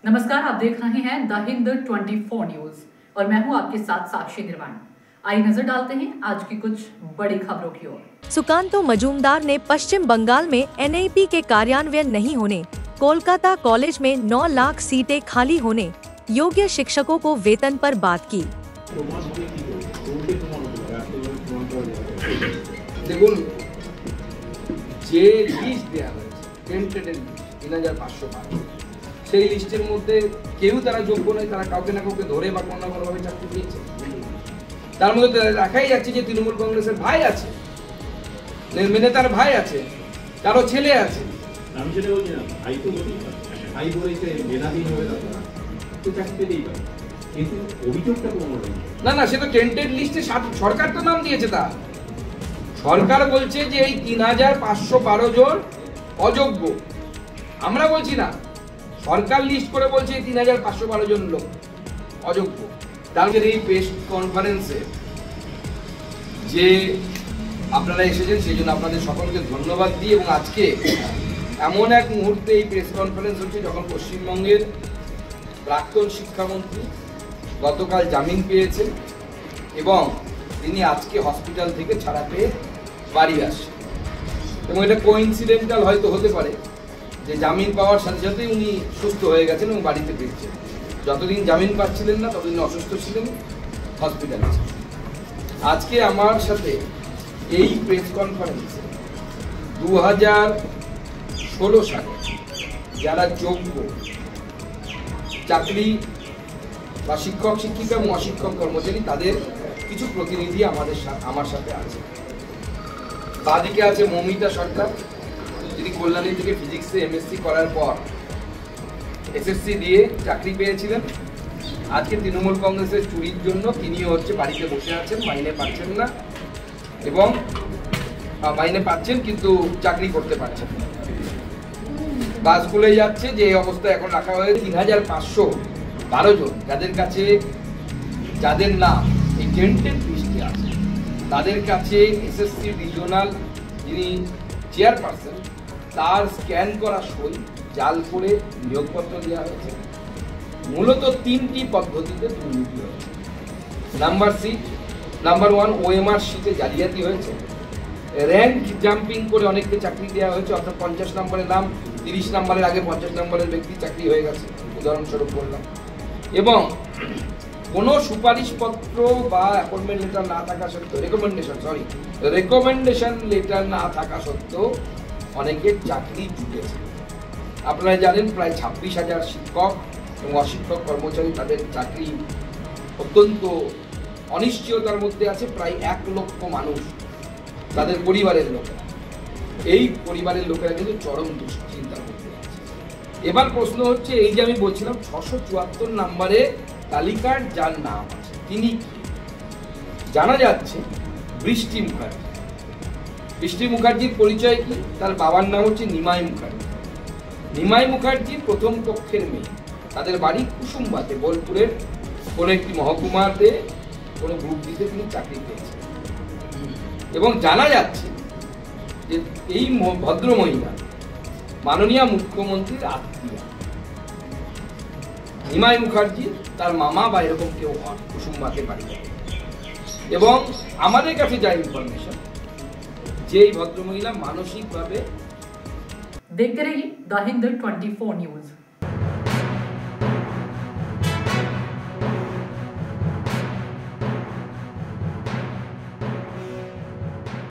नमस्कार, आप देख रहे हैं द हिंद 24 न्यूज और मैं हूं आपके साथ साक्षी निर्वाण। आइए नजर डालते हैं आज की कुछ बड़ी खबरों की ओर। सुकांतो मजूमदार ने पश्चिम बंगाल में NAP के कार्यान्वयन नहीं होने, कोलकाता कॉलेज में 9 लाख सीटें खाली होने, योग्य शिक्षकों को वेतन पर बात की। দেখুন, যে লিস্ট দেওয়া হয়েছে টেন্টেড 3500 সেই লিস্টের মধ্যে কেউ তারা যোগ্য নয়, তারা কাউকে না কাউকে ধরে বা কোনো না কোনোভাবে চাকরি পেয়েছে। তার মধ্যে দেখাই যাচ্ছে যে তৃণমূল কংগ্রেসের ভাই আছে, মেনে তার ভাই আছে, কারো ছেলে আছে। আমি সেটা বলছি না, ভাই তো বলি ভাই বলেছে মেধাবীন হয়ে তো চাকরি পেতেই পারে, কিন্তু অভিযোগটা কোনো না না, সে তো টেন্টেড লিস্টে সরকার তো নাম দিয়েছে। তা সরকার বলছে যে এই 3512 জন অযোগ্য। আমরা বলছি না, সরকার লিস্ট করে বলছে 3512 জন লোক অযোগ্য। তাদের এই প্রেস কনফারেন্সে যে আপনারা এসেছেন সেই জন্য আপনাদের সকলকে ধন্যবাদ দিই। এবং আজকে এমন এক মুহূর্তে এই প্রেস কনফারেন্স হচ্ছে যখন পশ্চিমবঙ্গের প্রাক্তন শিক্ষামন্ত্রী গতকাল জামিন পেয়েছেন এবং তিনি আজকে হসপিটাল থেকে ছাড়া পেয়ে বাড়ি আসেন। এবং এটা কোইন্সিডেন্টাল হয়তো হতে পারে যে জামিন পাওয়ার সাথে সাথেই উনি সুস্থ হয়ে গেছেন এবং বাড়িতে ফিরছেন। যতদিন জামিন পাচ্ছিলেন না ততদিন অসুস্থ ছিলেন, হসপিটালে ছিলেন। আজকে আমার সাথে এই প্রেস কনফারেন্সে 2016 সালে যারা যোগ্য চাকরি বা শিক্ষক শিক্ষিকা এবং অশিক্ষক কর্মচারী তাদের কিছু প্রতিনিধি আমার সাথে আছে। বাদিকে আছে মৌমিতা সরকার, যিনি কল্যাণী থেকে ফিজিক্সে MSc করার পর SSC দিয়ে চাকরি পেয়েছিলেন। আজকে তৃণমূল কংগ্রেসের চুরির জন্য তিনিও বাড়িতে বসে আছেন, মাইনে পাচ্ছেন না এবং মাইনে পাচ্ছেন কিন্তু চাকরি করতে পারছেন না, বা স্কুলে যাচ্ছে। যে এই অবস্থা এখন রাখা হয়েছে 3512 জন, যাদের নাম এই টেন্টেড লিস্টে আছে, তাদের কাছে SSC রিজিওনাল যিনি চেয়ারপারসন তার স্ক্যান করা সই জাল করে নিয়োগপত্র দেওয়া হয়েছে। মূলত 3টি পদ্ধতিতে দুর্নীতি হয়েছে। নাম্বার 1 OMR শিটে জালিয়াতি হয়েছে। র্যাঙ্ক জাম্পিং করে অনেককে চাকরি দেওয়া হয়েছে, অর্থাৎ 50 নম্বরের নাম 30 নম্বরের আগে 50 নম্বরের ব্যক্তি চাকরি হয়ে গেছে, উদাহরণস্বরূপ বললাম। এবং কোনো সুপারিশপত্র বা অ্যাপয়েন্টমেন্ট লেটার না থাকা সত্ত্বেও রেকমেন্ডেশন লেটার না থাকা সত্ত্বেও অনেকের চাকরি জুটেছে। আপনারা জানেন প্রায় 26,000 শিক্ষক এবং অশিক্ষক কর্মচারী, তাদের চাকরি অত্যন্ত অনিশ্চয়তার মধ্যে আছে। প্রায় 1 লক্ষ মানুষ, তাদের পরিবারের লোকেরা, এই পরিবারের লোকেরা কিন্তু চরম দুশ্চিন্তার মধ্যে আছে। এবার প্রশ্ন হচ্ছে, এই যে আমি বলছিলাম 674 নম্বরে তালিকার যার নাম আছে তিনি জানা যাচ্ছে বৃষ্টি মুখার্জি। বৃষ্টি মুখার্জির পরিচয় কি? তার বাবার নাম হচ্ছে নিমাই মুখার্জি। নিমাই মুখার্জি প্রথম পক্ষের মেয়ে, তাদের বাড়ি কুসুম্বাতে, বোলপুরের কোন একটি মহকুমাতে কোন গ্রুপ দিতে তিনি চাকরি পেয়েছেন। এবং জানা যাচ্ছে যে এই ভদ্র মহিলা মাননীয় মুখ্যমন্ত্রীর আত্মীয়। নিমাই মুখার্জি তার মামা বা এরকম কেউ হন, কুসুম্বাতে বাড়ি যাবে। এবং আমাদের কাছে যা ইনফরমেশন যে এই ভদ্রমহিলা মানসিকভাবে। देखते रहिए द हिंद 24 न्यूज।